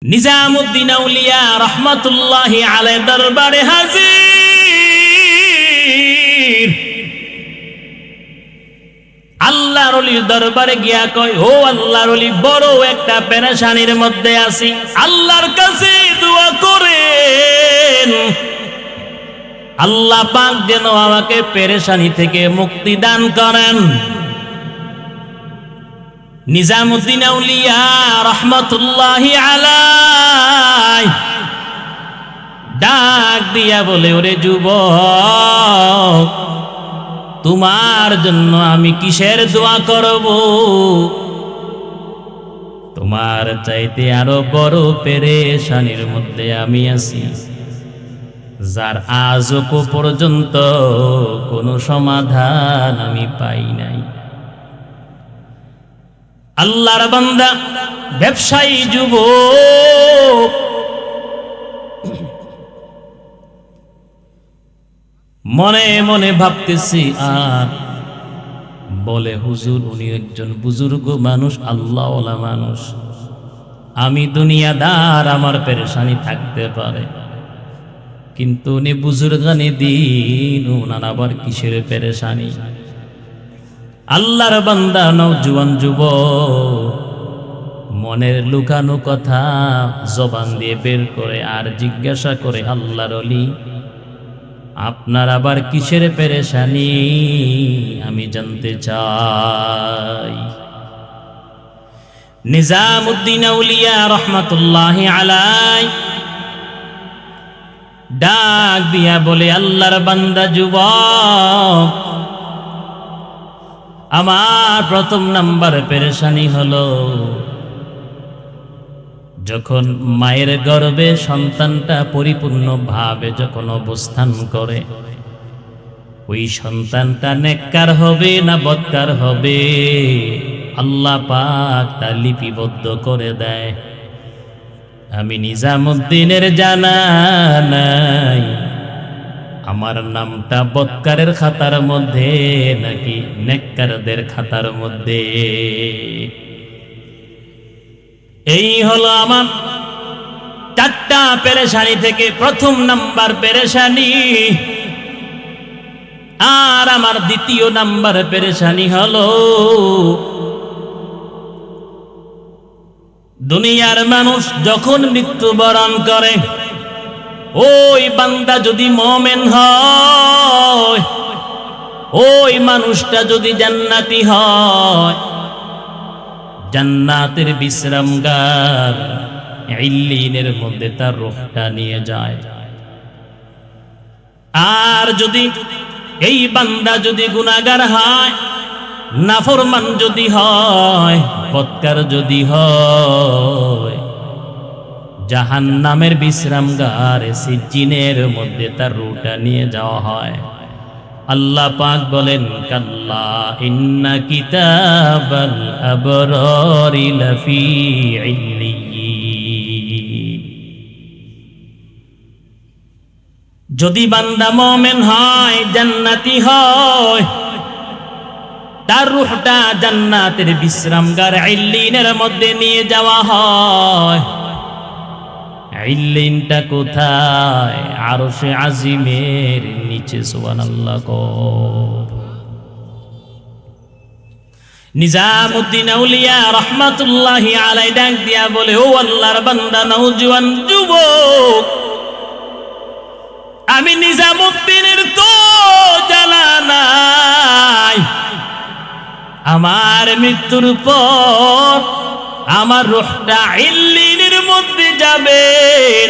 নিজামুদ্দিন আউলিয়া রহমাতুল্লাহি আলাইহি দরবারে হাজির। আল্লাহর ওলির দরবারে গিয়া কয়, ও আল্লাহর ওলি, বড় একটা পেরেশানির মধ্যে আছি, আল্লাহর কাছে দোয়া করেন, আল্লাহ পাক যেন আমাকে পেরেশানি থেকে মুক্তি দান করেন। নিজামুদ্দিন আউলিয়া রহমাতুল্লাহি আলাইহি ডাক দিয়া বলে, ওরে যুবক, তোমার জন্য আমি কিসের দোয়া করব? তোমার চাইতে আরো বড় পেরেশানির মধ্যে আমি আছি, যার আজও পর্যন্ত কোনো সমাধান আমি পাই নাই। আল্লাহর বান্দা ব্যবসায়ী যুবক মনে মনে ভাবতেছি, আর বলে, হুজুর, উনি একজন বুজুর্গ মানুষ, আল্লাহওয়ালা মানুষ, আমি দুনিয়াদার, আমার পেরেশানি থাকতে পারে, কিন্তু উনি বুজুর্গানি দিন, ওনার আবার কিসের পেরেশানি? আল্লাহর বান্দা নওজোয়ান যুবক মনের লুকানো কথা জবান দিয়ে বের করে আর জিজ্ঞাসা করে, আল্লাহর ওলি, আপনার আবার কিসের পেরেশানি আমি জানতে চাই। নিজামুদ্দিন আউলিয়া রহমাতুল্লাহি আলাইহি ডাক দিয়া বলে, আল্লাহর বান্দা যুবক, আমার প্রথম নাম্বার পেরেশানি হলো, যখন মায়ের গর্ভে সন্তানটা পরিপূর্ণভাবে যখন অবস্থান করে, ওই সন্তানটা নেককার হবে না বদকার হবে, আল্লাহ পাক তা লিপিবদ্ধ করে দেয়। আমি নিজামুদ্দিনের জানা নাই আমার নামটা বদকারের খাতার মধ্যে নাকি নেককারদের খাতার মধ্যে। এই হলো আমার চারটা পেরেশানি থেকে প্রথম নাম্বার পেরেশানি। আর আমার দ্বিতীয় নাম্বার পেরেশানি হলো, দুনিয়ার মানুষ যখন মৃত্যুবরণ করে, ওই বান্দা যদি মুমিন হয়, ওই মানুষটা যদি জান্নাতি হয়, জান্নাতের বিশ্রামগার ইল্লিনের মধ্যে তার রূহটা নিয়ে যায়। আর যদি এই বান্দা যদি গুনাহগার হয়, নাফরমান যদি হয়, বদকার যদি হয়, জাহান্নামের বিশ্রামগার সিজ্জিনের মধ্যে তার রূহটা নিয়ে যাওয়া হয়। আল্লাহ পাক বলেন, কাল্লা ইন্না কিতাবাল আবরারি লাফি ইল্লিয়িন। যদি বান্দা মুমিন হয়, জান্নাতি হয়, তার রূহটা জান্নাতের বিশ্রামগার ইল্লিনের মধ্যে নিয়ে যাওয়া হয়। ইল্লিনটা কোথায়? আরশে আজিমের নিচে। সুবহানাল্লাহ। নিজামুদ্দিন আউলিয়া রহমাতুল্লাহি আলাইহি ডাক দিয়া বলে, ও আল্লাহর বান্দা নওজোয়ান যুবক, আমি নিজামুদ্দিনের তো জানা নাই আমার মৃত্যুর পর আমার রূহটা ইল্লিনের মধ্যে যাবে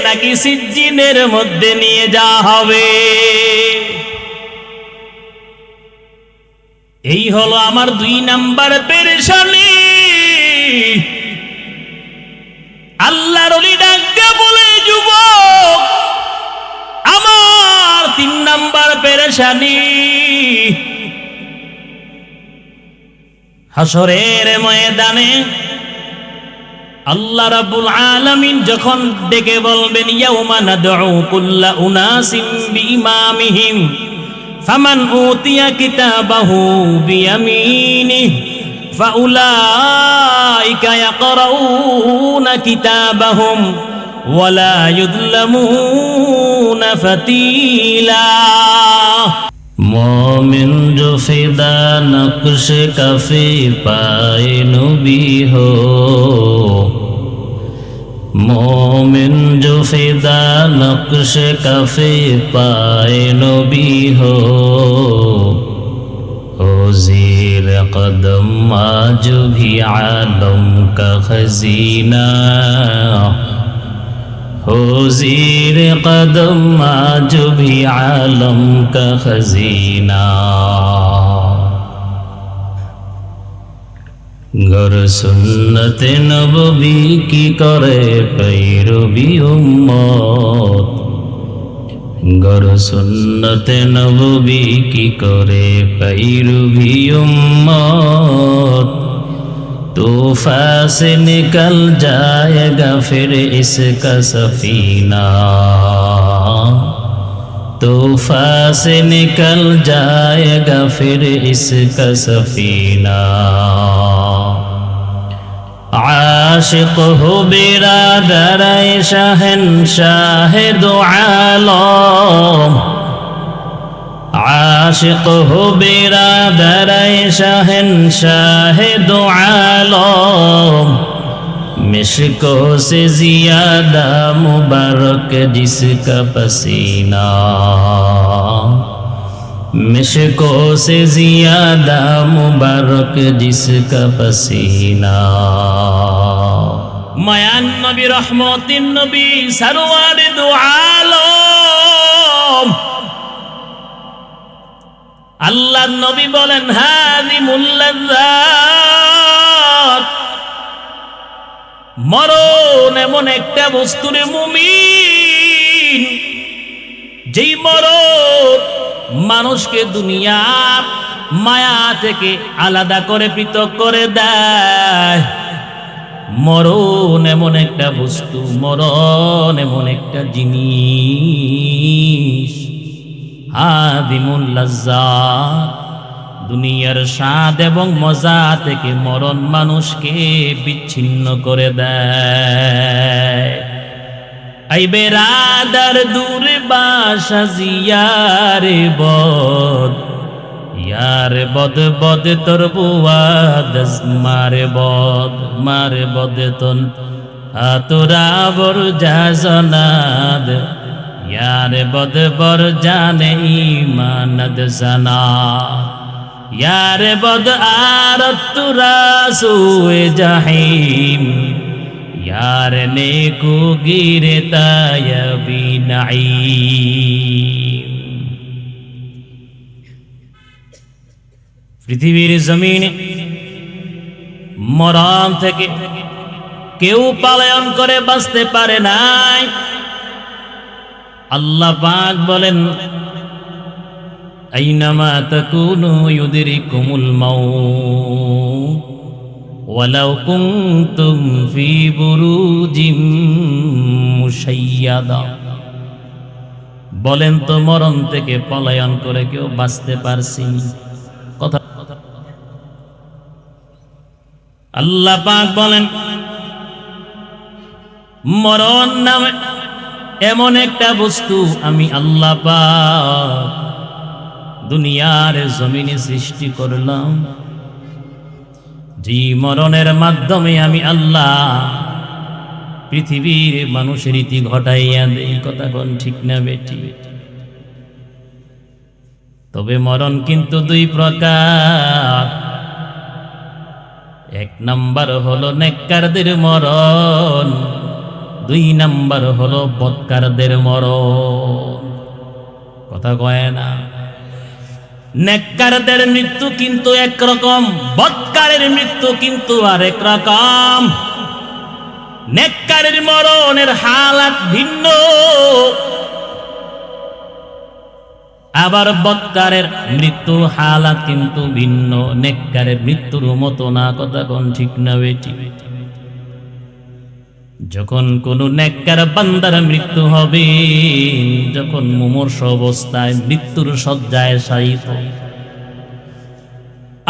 নাকি সিজ্জিনের মধ্যে নিয়ে যাওয়া হবে। এই হলো আমার দুই নাম্বার পেরেশানি। আল্লাহর ওলি ডাক দিয়ে বলে, যুবক, আমার তিন নাম্বার পেরেশানি, হাসরের ময়দানে আল্লাহ রাব্বুল আলামিন যখন ডেকে বলবেন, ইয়াউমা নাদউ কুল্লা উনাসিম বিইমামিহিম ফামান উতিয়া কিতাবাহু বিয়ামিনিহি ফাউলাইকা ইয়াকরাউনা কিতাবাহুম ওয়ালা ইউযলামুনা ফাতিলা। मोमिन जो फिदा नक्श कफी पाए नबी हो, मोमिन जो फिदा नक्श कफी पाए नबी हो ज़ीर कदम आज भी आलम का खजीना हो, ज़ीर कदम आज भी आलम का खजीना। गर सुन्नत नबवी की करे पैरवी उम्मत, गर सुन्नत नबवी की करे पैरवी उम्मत, तूफा से निकल जाएगा फिर इसका सफीना, तूफा से निकल जाएगा फिर इसका सफीना। आशिक हो बिरादर शहंशाह दो आलम, आशिक हो बिरादर शहंशाह दो आलम, मिश्को से ज़ियादा मुबारक जिसका पसीना, मिश्को से ज़ियादा मुबारक जिसका पसीना। मायान नबी रहमतिन नबी सरवार दो आलम, আল্লাহ নবী বলেন হাযিমুল লাযযাত, মরণ এমন একটা বস্তু রে মুমিন, যেই মরণ মানুষকে দুনিয়ার মায়া থেকে আলাদা করে পৃথক করে দেয়। মরণ এমন একটা বস্তু, মরণ এমন একটা জিনিস, হাদিমুল লাজ্জাত, দুনিয়ার স্বাদ এবং মজা থেকে মরণ মানুষকে বিচ্ছিন্ন করে দেয়। আই বেরাদার দূর বাসা জিয়ারে বদ, ইয়ারে বদ বদ তোর বুয়াদ মারে বদ তন আতরা বর জাজনাদ, यार बद बर जाने ईमानद सना, यार बद आरत तुरासुए जहीम, यार नेको गिरे तायबी नाईम। পৃথিবীর জমিনে মরণ থেকে কেউ পলায়ন করে বাঁচতে পারে নাই। আল্লাহ পাক বলেন আইনামা তাকুনু ইউদরিকুমুল মাউত ওয়ালাউ কুনতুম ফি বুরুজিম মুশাইয়াদা। বলেন তো মরণ থেকে পলায়ন করে কেউ বাঁচতে পারছি? কথা আল্লাহ পাক বলেন মরণ নামে এমন একটা বস্তু আমি আল্লাহ পাক দুনিয়ার জমিনে সৃষ্টি করলাম, যে মরণের মাধ্যমে আমি আল্লাহ পৃথিবীর মানুষের রীতি ঘটাইয়া দেই। কথা কোন ঠিক না বেটি? তবে মরণ কিন্তু দুই প্রকার। এক নাম্বার হলো নেককারদের মরণ, দুই নাম্বার হলো বদকারদের মরণ। কথা কয় না? নেককারদের মৃত্যু কিন্তু একরকম, বদকারের মৃত্যু কিন্তু আরেক রকম। নেককারের মরণের হালাত ভিন্ন, আবার বদকারের মৃত্যু হালাত কিন্তু ভিন্ন। নেককারের মৃত্যুর মতো না। কথা কোন ঠিক না বেটি? যখন কোন নেককার বান্দার মৃত্যু হবে, যখন মুমূর্ষ অবস্থায় মৃত্যুর শয্যায় শায়িত,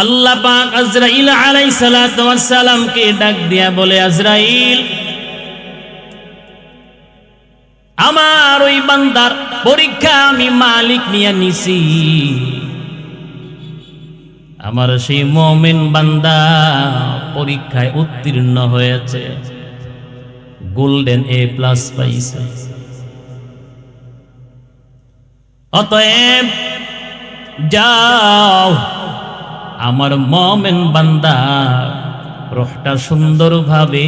আল্লাহ পাক আজরাইল আলাইহিস সালাতু ওয়াস সালামকে ডাক দিয়া বলে, আজরাইল, আমার ওই বান্দার পরীক্ষা আমি মালিক নিয়ে নিছি। আমার সেই মুমিন বান্দা পরীক্ষায় উত্তীর্ণ হয়েছে, গোল্ডেন A+ পাইছে। অতএব যাও, আমার মুমিন বান্দা রূহটা সুন্দরভাবে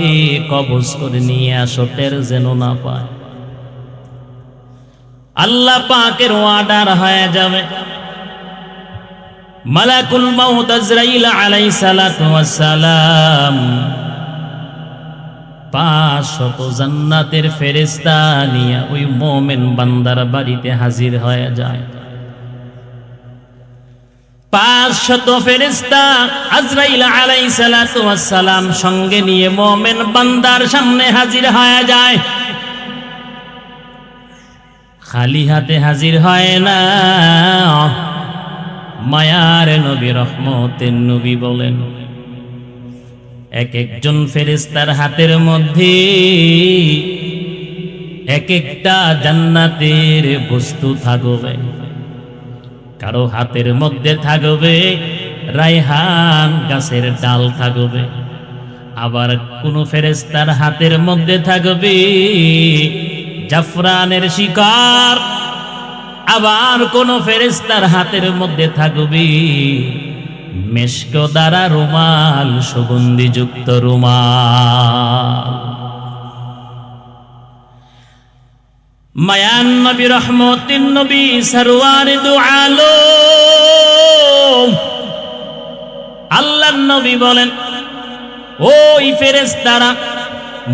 কবজ করে নিয়ে আসো, টের যেন না পায়। আল্লাহ পাকের অর্ডার হয়ে যাবে। মালাকুল মাউত আজরাইল আলাইহিস সালাতু ওয়াস সালাম 500 জান্নাতের ফেরেশতা নিয়ে ওই মুমিন বান্দার বাড়িতে হাজির হয়ে যায়। 500 ফেরেশতা আজরাইল আলাইহিস সালাতু ওয়াস সালাম সঙ্গে নিয়ে মুমিন বান্দার সামনে হাজির হয়ে যায়। খালি হাতে হাজির হয় না। মায়ার নবী, রহমতের নবী বলেন, এক একজন ফেরেশতার হাতের মধ্যে এক একটা জান্নাতের বস্তু থাকবে। কারো হাতের মধ্যে থাকবে রায়হান গাছের ডাল থাকবে, আবার কোন ফেরেশতার হাতের মধ্যে থাকবে জাফরানের শিকার, আবার কোন ফেরেশতার হাতের মধ্যে থাকবে মেশক দ্বারা রুমাল, সুগন্ধিযুক্ত রুমাল। মায়ান নবী, রহমতের নবী, সরওয়ারে দু আলম আল্লাহর নবী বলেন, ওই ফেরেশতারা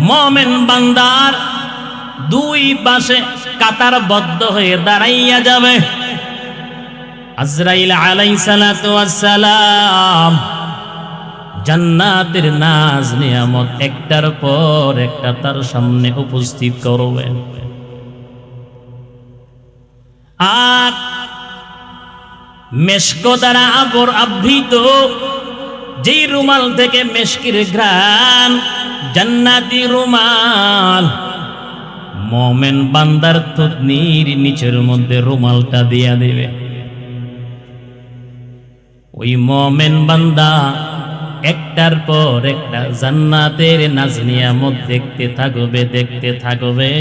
মুমিন বান্দার দুই পাশে কাতারবদ্ধ হয়ে দাঁড়াইয়া যাবে। আজরাইল আলাইহিস সালাতু ওয়াস সালাম জান্নাতের নাজ নিয়ামত একটার পর একটা তার সামনে উপস্থিত করবেন। আর মেশক দ্বারা আবৃত যেই রুমাল থেকে মেশকের ঘ্রাণ, জান্নাতি রুমাল, মুমিন বান্দার থুতনির নিচের মধ্যে রুমালটা দিয়া দিবে। ওই মুমিন বান্দা একটার পর একটা জান্নাতের নাজ নিয়ামত দেখতে থাকবে,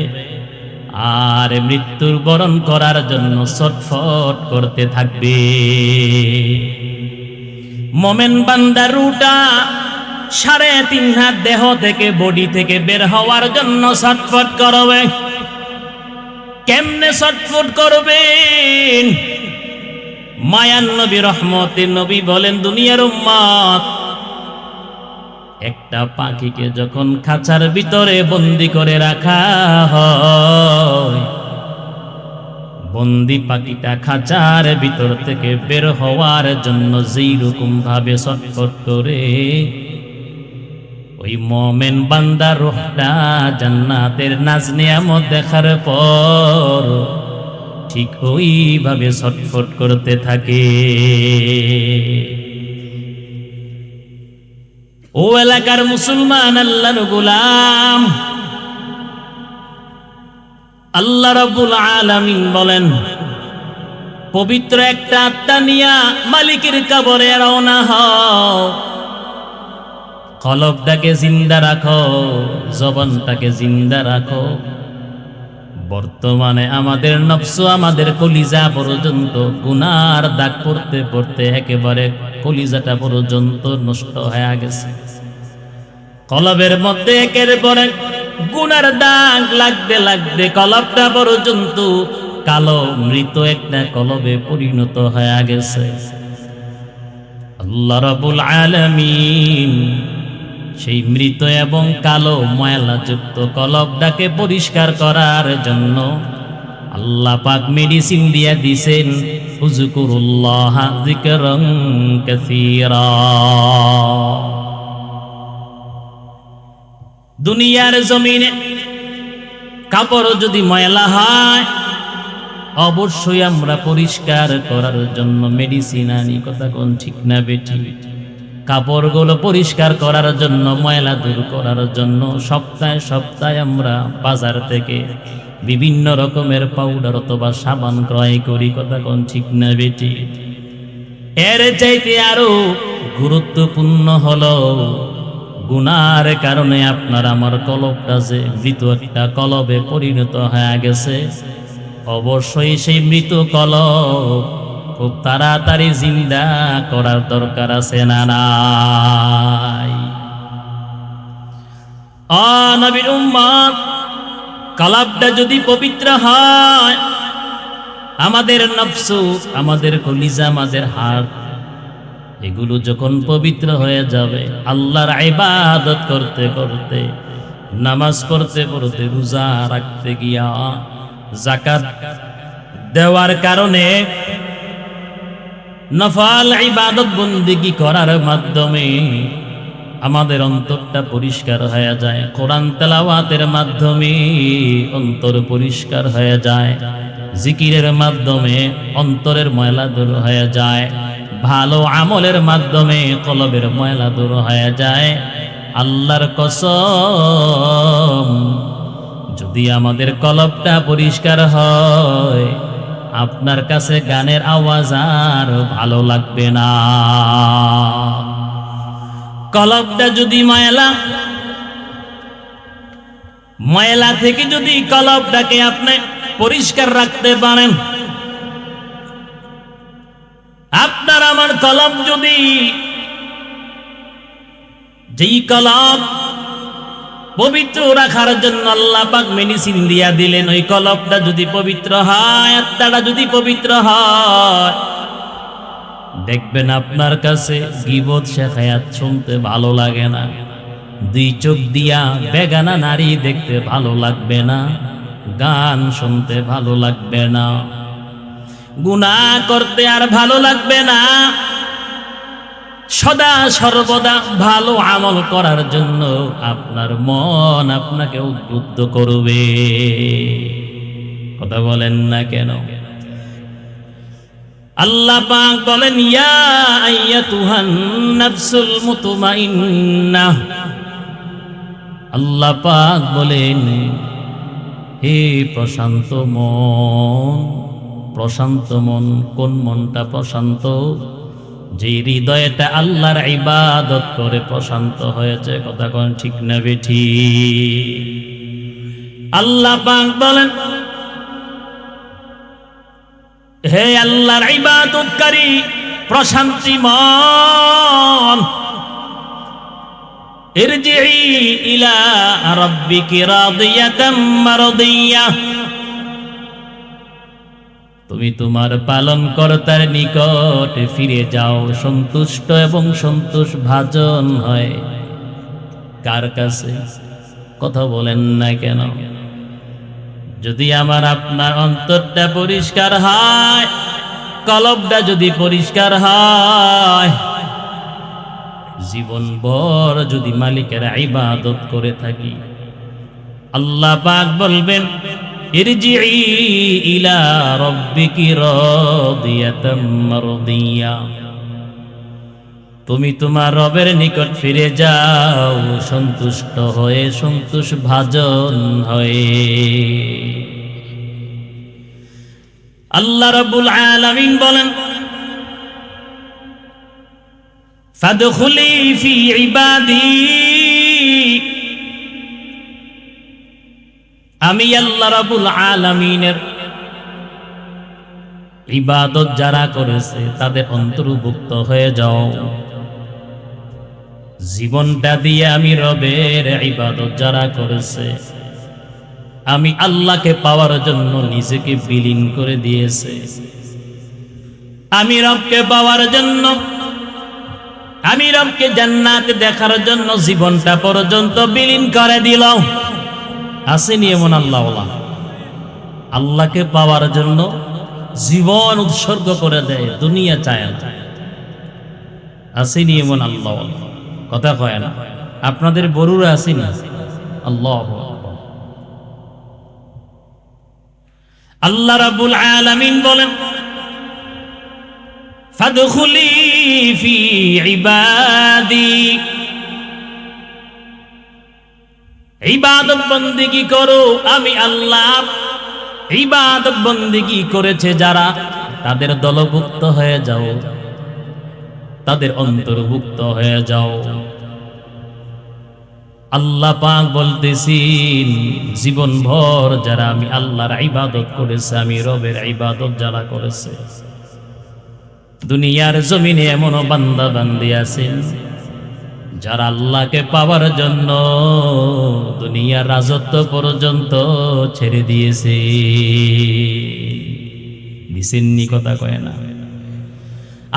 আর মৃত্যুর বরণ করার জন্য ছটফট করতে থাকবে। মুমিন বান্দার রূহটা 3.5 হাত দেহ থেকে, বডি থেকে বের হওয়ার জন্য ছটফট করবে। কেমনে ছটফট করবেন? মায়ান নবী, রহমতের নবী বলেন, দুনিয়ার উম্মত একটা পাখিকে যখন খাঁচার ভিতরে বন্দি করে রাখা হয়, বন্দি পাখিটা খাঁচার ভিতর থেকে বের হওয়ার জন্য যেই রকম ভাবে ছটফট করে, ওই মুমিন বান্দার রূহটা জান্নাতের নাজ নিয়ামত দেখার পর ঠিক ওইভাবে ছটফট করতে থাকে। ও এলাকার মুসলমান, আল্লাহর গোলাম, আল্লাহ রাব্বুল আলামিন বলেন, পবিত্র একটা আত্মা নিয়া মালিকের কবরে রওনা হও। কলবটাকে জিন্দা রাখো, জবানটাকে জিন্দা রাখো। বর্তমানে আমাদের নফস, আমাদের কলিজা পর্যন্ত গুনার দাগ পড়তে পড়তে একেবারে কলিজাটা পর্যন্ত নষ্ট হয়ে গেছে। কলবের মধ্যে একের পরে গুনার দাগ লাগতে লাগতে কলবটা পর্যন্ত কালো মৃত একটা কলবে পরিণত হয়ে গেছে। আল্লাহ রাব্বুল আলামিন সেই মৃত এবং কালো ময়লাযুক্ত কলবটাকে পরিষ্কার করার জন্য আল্লাহ পাক মেডিসিন দিয়া দিছেন, উযকুরুল্লাহ যিকরান কাসীরা। দুনিয়ার জমিনে কাপড় যদি ময়লা হয়, অবশ্যই আমরা পরিষ্কার করার জন্য মেডিসিন আনি। কথা কোন ঠিক না বেঠিক? কাপড়গুলো পরিষ্কার করার জন্য, ময়লা দূর করার জন্য সপ্তাহে সপ্তাহে আমরা বাজার থেকে বিভিন্ন রকমের পাউডার অথবা সাবান ক্রয় করি। কথা কোন ঠিক না বেটি? এর চাইতে আরো গুরুত্বপূর্ণ হলো গুনার কারণে আপনার আমার কলবটা যে মৃত একটা কলবে পরিণত হয়ে গেছে, অবশ্যই সেই মৃত কলব খুব তাড়াতাড়ি জিন্দা করার দরকার আছে না নাই? নবীর উম্মত, কলবটা যদি পবিত্র হয়, আমাদের নফসু, আমাদের কলিজা, আমাদের হার্ট, এগুলো যখন পবিত্র হয়ে যাবে, আল্লাহর ইবাদত করতে করতে, নামাজ পড়তে পড়তে, রোজা রাখতে গিয়া, যাকাত দেওয়ার কারণে, নফল ইবাদত বন্দেগী করার মাধ্যমে আমাদের অন্তরটা পরিষ্কার হয়ে যায়। কোরআন তেলাওয়াতের মাধ্যমে অন্তর পরিষ্কার হয়ে যায়। জিকিরের মাধ্যমে অন্তরের ময়লা দূর হয়ে যায়। ভালো আমলের মাধ্যমে কলবের ময়লা দূর হয়ে যায়। আল্লাহর কসম, যদি আমাদের কলবটা পরিষ্কার হয়, আপনার কাছে গানের আওয়াজ আর ভালো লাগবে না। কলবটা যদি ময়লা থেকে যদি কলবটাকে আপনি পরিষ্কার রাখতে পারেন, আপনার আমার কলব যদি, যেই কলব পবিত্র রাখার জন্য আল্লাহ পাক মেডিসিন দিয়া দিলেন, ওই কলবটা যদি পবিত্র হয়, আত্মাটা যদি পবিত্র হয়, দেখবেন আপনার কাছে গীবত শেখায়াত শুনতে ভালো লাগে না, দুই চোখ দিয়া বেগানা নারী দেখতে ভালো লাগবে না, গান শুনতে ভালো লাগবে না, গুনাহ করতে আর ভালো লাগবে না। সদা সর্বদা ভালো আমল করার জন্য আপনার মন আপনাকে উদ্বুদ্ধ করবে। কথা বলেন না কেন? আল্লাহ পাক বলেন, ইয়া আইয়াতুহান নাফসুল মুতমাইন্নাহ। আল্লাহ পাক বলেন, হে প্রশান্ত মন। প্রশান্ত মন, কোন মনটা প্রশান্ত? যে হৃদয়টা আল্লাহর ইবাদত করে প্রশান্ত হয়েছে। কথা কোন ঠিক না বেঠি? আল্লাহ পাক বলেন, হে আল্লাহর ইবাদতকারী প্রশান্তি মন, ইরজিই ইলা রাব্বিকি রাদিয়াতাম মারদিয়াহ। তুমি তোমার পালনকর্তার নিকটে ফিরে যাও, সন্তুষ্ট এবং সন্তোষ ভাজন হয়। কার কাছে? কথা বলেন না কেন? যদি আমার আপনার অন্তরটা পরিষ্কার হয়, কলবটা যদি পরিষ্কার হয়, জীবনভর যদি মালিকের ইবাদত করে থাকি, আল্লাহ পাক বলবেন, ইরজিই ইলা রাব্বিকি রাদিয়াতাম মারদিয়া। তুমি তোমার রবের নিকট ফিরে যাও, সন্তুষ্ট হয়ে, সন্তোষ ভাজন হয়ে। আল্লাহ রাব্বুল আলামিন বলেন, ফাদখুলি ফি ইবাদি। আমি আল্লাহ রাব্বুল আলামিনের ইবাদত যারা করেছে তাদের অন্তর্ভুক্ত হয়ে যাও। জীবনটা দিয়ে আমি রবের ইবাদত যারা করেছে, আমি আল্লাহকে পাওয়ার জন্য নিজেকে বিলীন করে দিয়েছে, আমি রবকে পাওয়ার জন্য, আমি রবকে জান্নাত দেখার জন্য জীবনটা পর্যন্ত বিলীন করে দিল। আসেনি এমন আল্লাহ? আল্লাহকে পাওয়ার জন্য জীবন উৎসর্গ করে দেয়, দুনিয়া চায় না। আসেনি এমন আল্লাহ? কথা কয় না? আপনাদের বড়ুরা আসেনি? আল্লাহু আকবার। আল্লাহ রাব্বুল আলামিন বলেন, ফাদখুলি ফি ইবাদি, ইবাদত বন্দেগী করো। আমি আল্লাহ ইবাদত বন্দেগী করেছে যারা, তাদের দলভুক্ত হয়ে যাও, তাদের অন্তর্ভুক্ত হয়ে যাও। আল্লাহ পাক বলতেছেন, জীবন ভর যারা আমি আল্লাহর ইবাদত করেছে, আমি রবের ইবাদত যারা করেছে, দুনিয়ার জমিনে এমনও বান্দা বান্দি আছেন যারা আল্লাহকে পাওয়ার জন্য দুনিয়ার রাজত্ব পর্যন্ত ছেড়ে দিয়েছে। দিছেননি, কথা কয় না।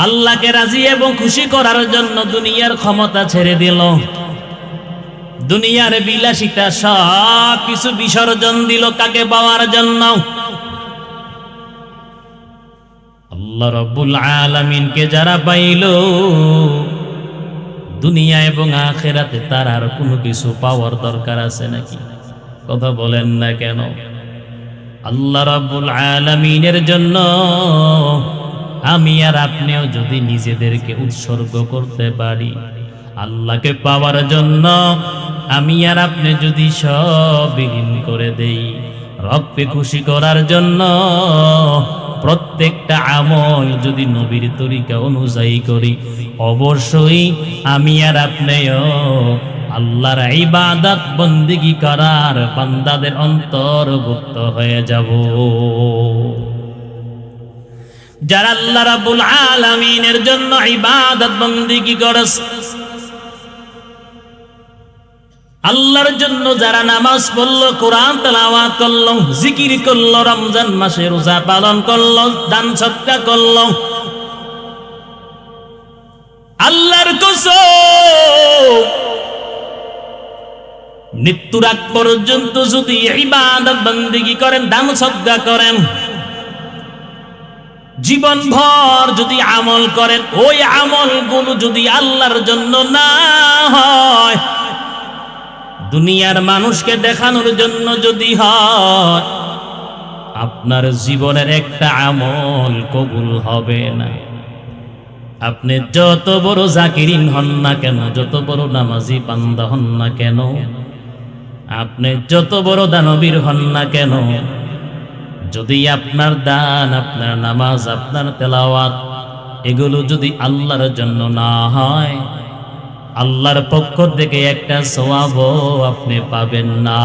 আল্লাহকে রাজি এবং খুশি করার জন্য দুনিয়ার ক্ষমতা ছেড়ে দিল, দুনিয়ার বিলাসিতা সব কিছু বিসর্জন দিল কাকে পাওয়ার জন্য? আল্লাহ রাব্বুল আলামিনকে যারা পাইল, দুনিয়া এবং আখিরাতে তার আর কোনো কিছু পাওয়ার দরকার আছে নাকি? কথা বলেন না কেন? আল্লাহ রাব্বুল আলামিনের জন্য আমি আর আপনিও যদি নিজেদেরকে উৎসর্গ করতে পারি, আল্লাহকে পাওয়ার জন্য আমি আর আপনি যদি সব বিলীন করে দেই, রবকে খুশি করার জন্য প্রত্যেকটা আমল যদি নবীর তরিকা অনুযায়ী করি, অবশ্যই আমি আর আপনিও আল্লাহর ইবাদত বন্দেগী করার বান্দাদের অন্তর্ভুক্ত হয়ে যাব। যারা আল্লাহ রাব্বুল আলামিনের জন্য ইবাদত বন্দেগী করেছে, আল্লাহর জন্য যারা নামাজ পড়লো, কোরআন তেলাওয়াত করলো, জিকির করলো, রমজান মাসে রোজা পালন করলো, দান সদকা করলো, আল্লাহর কসম মৃত্যুর আগ পর্যন্ত যদি ইবাদত বন্দেগী করেন, দান সদকা করেন, জীবন ভর যদি আমল করেন, ওই আমলগুলো যদি আল্লাহর জন্য না হয়, দুনিয়ার মানুষকে দেখানোর জন্য যদি হয়, আপনার জীবনের একটা আমল কবুল হবে না। আপনি যত বড় জাকিরিন হন না কেন, যত বড় নামাজি বান্দা হন না কেন, আপনি যত বড় দানবীর হন না কেন, যদি আপনার দান, আপনার নামাজ, আপনার তেলাওয়াত এগুলো যদি আল্লাহর জন্য না হয়, আল্লাহর পক্ষ থেকে একটা সওয়াবও আপনি পাবেন না।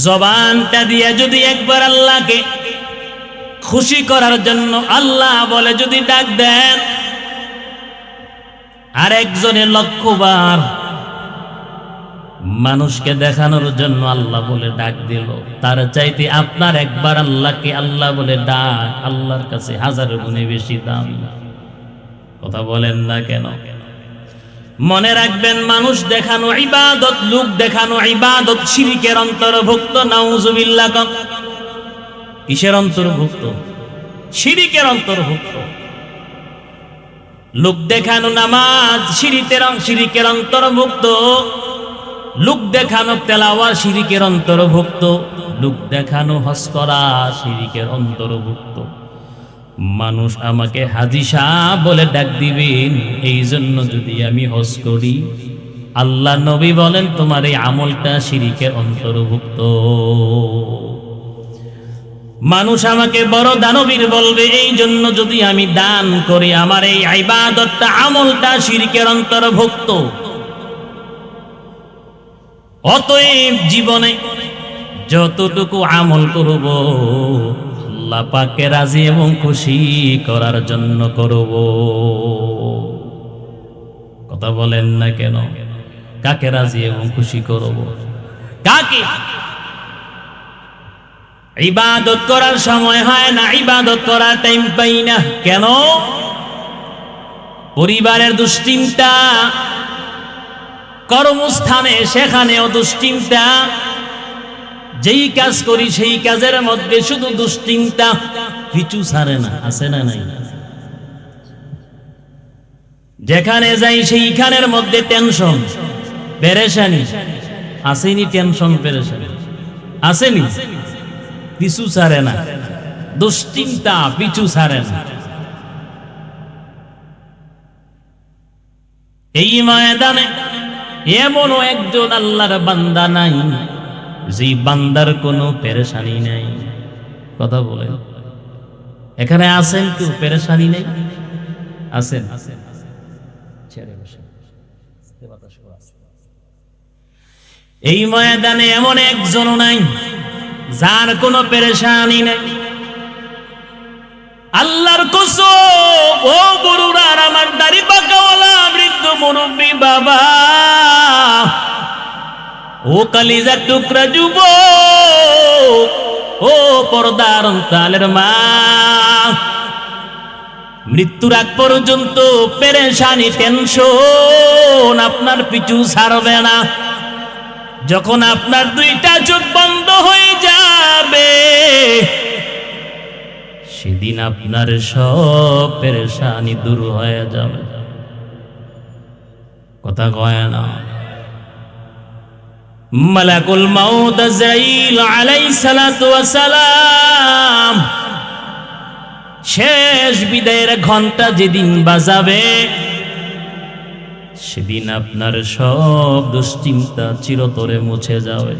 জবানটা দিয়ে যদি একবার আল্লাহকে খুশি করার জন্য আল্লাহ বলে যদি ডাক দেন, আর একজনের লক্ষবার মানুষকে দেখানোর জন্য আল্লাহ বলে ডাক দিল, তার চাইতে আপনার একবার আল্লাহকে আল্লাহ বলে ডাক আল্লাহর কাছে হাজার গুণে বেশি দাম। কথা বলেন না কেন? মনে রাখবেন, মানুষ দেখানো ইবাদত, লোক দেখানো ইবাদত শিরকের অন্তর্ভুক্ত। নাউজুবিল্লাহ। কিসের অন্তর্ভুক্ত? শিরকের অন্তর্ভুক্ত। লোক দেখানো নামাজ শিরকের অন্তর্ভুক্ত, লোক দেখানো তেলাওয়াত শিরকের অন্তর্ভুক্ত, লোক দেখানো হজ করা শিরকের অন্তর্ভুক্ত। মানুষ আমাকে হাজী সাহেব বলে ডাক দিবেন, এই জন্য যদি আমি হজ করি, আল্লাহ নবী বলেন তোমার এই আমলটা শিরকের অন্তর্ভুক্ত। মানুষ আমাকে বড় দানবীর বলবে, এই জন্য যদি আমি দান করি, আমার এই ইবাদতটা, আমলটা শিরকের অন্তর্ভুক্ত। অতএব জীবনে যতটুকু আমল করব, আল্লাহ পাককে রাজি এবং খুশি করার জন্য করব। কথা বলেন না কেন? কাকে রাজি এবং খুশি করব? কাকে? ইবাদত করার সময় হয় না, ইবাদত করার টাইম পাই না। কেন? পরিবারের দুশ্চিন্তা, কর্মস্থানে সেখানেও দুশ্চিন্তা, যেই কাজ করি সেই কাজের মধ্যে শুধু দুশ্চিন্তা, পিছু ছাড়ে না। আছে না নাই? যেখানে যাই সেইখানের মধ্যে টেনশন, পেরেশানি। আসেনি টেনশন পেরেশানি? আসেনি? পিছু ছাড়ে না। দুশ্চিন্তা পিছু ছাড়েন। এই ময়দানে এমনও একজন আল্লাহর বান্দা নাই যে বান্দার কোনো পেরেশানি নাই। কথা বলেন, এখানে আছেন কেউ পেরেশানি নেই? আছেন? এই ময়দানে এমন একজনও নাই যার কোনো পেরেশানি নেই। আল্লাহর কসম, ও বড়ুরা, আমার দাড়ি পাকাওয়ালা বৃদ্ধ মুরব্বী বাবা, ও কলিজার টুকরা যুবক, ও পর্দার অন্তরালের মা, মৃত্যুর আগ পর্যন্ত পেরেশানি টেনশন আপনার পিছু ছাড়বে না। যখন আপনার দুইটা চোখ বন্ধ হয়ে যাবে, সেদিন আপনার সব পেরেশানি দূর হয়ে যাবে। কথা কয় না? মালাকুল মাউত আজরাইল আলাইহিস সালাতু ওয়াস সালাম শেষ বিদায়ের ঘন্টা যেদিন বাজাবে, সেদিন আপনার সব দুশ্চিন্তা চিরতরে মুছে যাবে।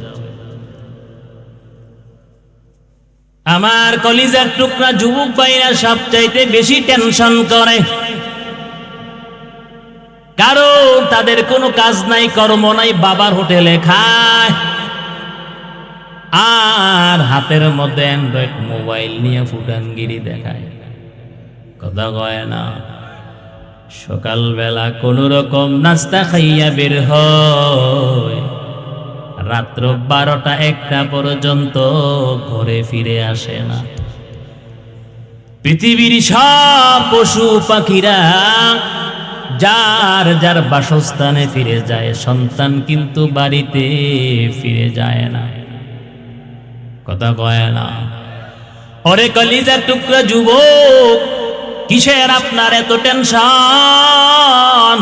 আমার কলিজার টুকরা যুবক ভাইরা সবচাইতে বেশি টেনশন করে, কারণ তাদের কোনো কাজ নাই, কর্ম নাই, বাবার হোটেলে খায় আর হাতের মধ্যে অ্যান্ড্রয়েড মোবাইল নিয়ে ফুটানগিরি দেখায়। কথা কয় না? সকালবেলা কোন রকম নাস্তা খাইয়া বের হয়, রাত্র 12টা-1টা পর্যন্ত ঘরে ফিরে আসে না। পৃথিবীর সব পশু পাখিরা যার যার বাসস্থানে ফিরে যায়, সন্তান কিন্তু বাড়িতে ফিরে যায় না। কথা কয় না? ওরে কলিজার টুকরা যুবক, কিসের আপনার এত টেনশন?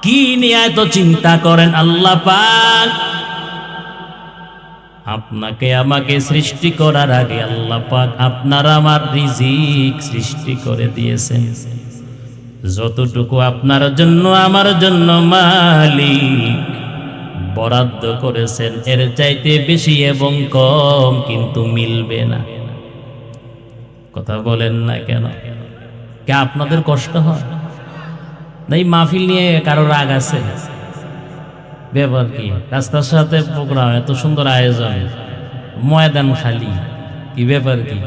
কি নিয়ে এত চিন্তা করেন? আল্লাহ পাক আপনাকে আমাকে সৃষ্টি করার আগে আল্লাহ পাক আপনার আমার রিজিক সৃষ্টি করে দিয়েছেন। যতটুকু আপনার জন্য আমার জন্য মালিক বরাদ্দ করেছেন, এর চাইতে বেশি এবং কম কিন্তু মিলবে না। কথা বলেন না কেন? কে আপনাদের কষ্ট হয় না? এই মাহফিল নিয়ে কারো রাগ আছে? ব্যাপার কি? রাস্তার সাথে প্রোগ্রাম, এত সুন্দর আয়োজন, ময়দান খালি, কি ব্যাপার কি?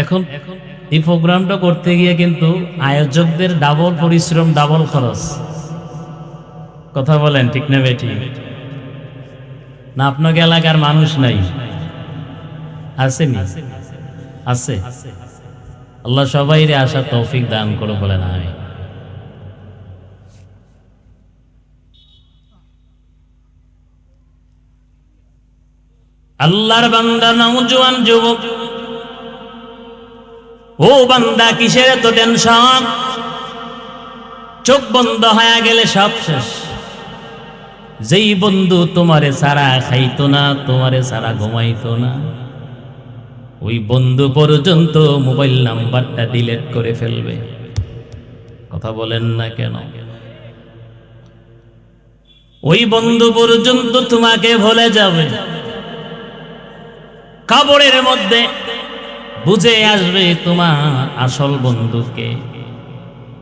এখন এই প্রোগ্রামটা করতে গিয়ে কিন্তু আয়োজকদের ডাবল পরিশ্রম, ডাবল খরচ। কথা বলেন ঠিক না বেঠি? না আপনাকে এলাকার মানুষ নাই? আসেনি? আছে। আল্লাহ সবাইরে আসার তৌফিক দান করে বলেন আমিন। আল্লাহর বান্দা, নওজোয়ান যুবক, ও বান্দা, কিসের এত টেনশন? চোখ বন্ধ হয়ে গেলে সব শেষ। যেই বন্ধু তোমারে ছাড়া খাইতো না, তোমারে ছাড়া ঘুমাইতো না, ওই বন্ধু পর্যন্ত মোবাইল নাম্বারটা ডিলিট করে ফেলবে। কথা বলেন না কেন? ওই বন্ধু পর্যন্ত তোমাকে ভুলে যাবে। কবরের মধ্যে বুঝে আসবে তোমার আসল বন্ধুকে।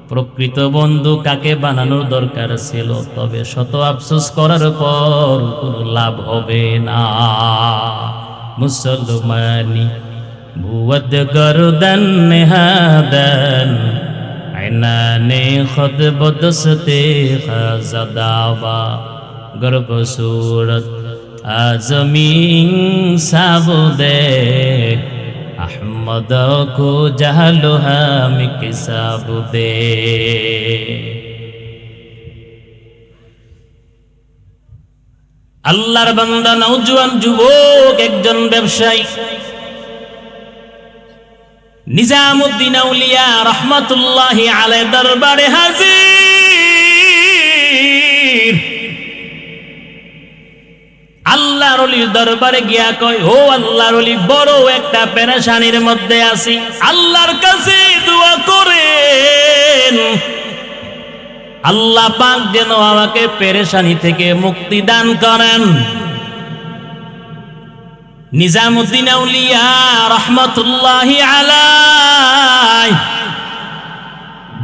প্রকৃত বন্ধু কাকে বানানোর দরকার ছিল, তবে শত আফসোস করার পর কোনো লাভ হবে না। মুসলমানি ভুয়দ গরদন নেহাদন আইনানে খুদ বদসতে খাজাদাবা গর্ব সুরত আজমিন সাবুদে अहमद को जहलो हम किसाब दे। আল্লাহর বান্দা, নওজোয়ান যুবক, একজন ব্যবসায়ী নিজামুদ্দিন আউলিয়া রহমাতুল্লাহি আলাইহি দরবারে হাজির। আল্লাহর আল্লাহর ওলির দরবারে গিয়া কয়, ও আল্লাহর ওলি, বড় একটা পেরেশানির মধ্যে আছি, আল্লাহর কাছে দোয়া করেন, আল্লাহ পাক যেন আমাকে পেরেশানি থেকে মুক্তি দান করেন। নিজামুদ্দিন আউলিয়া রহমতুল্লাহি আলাইহি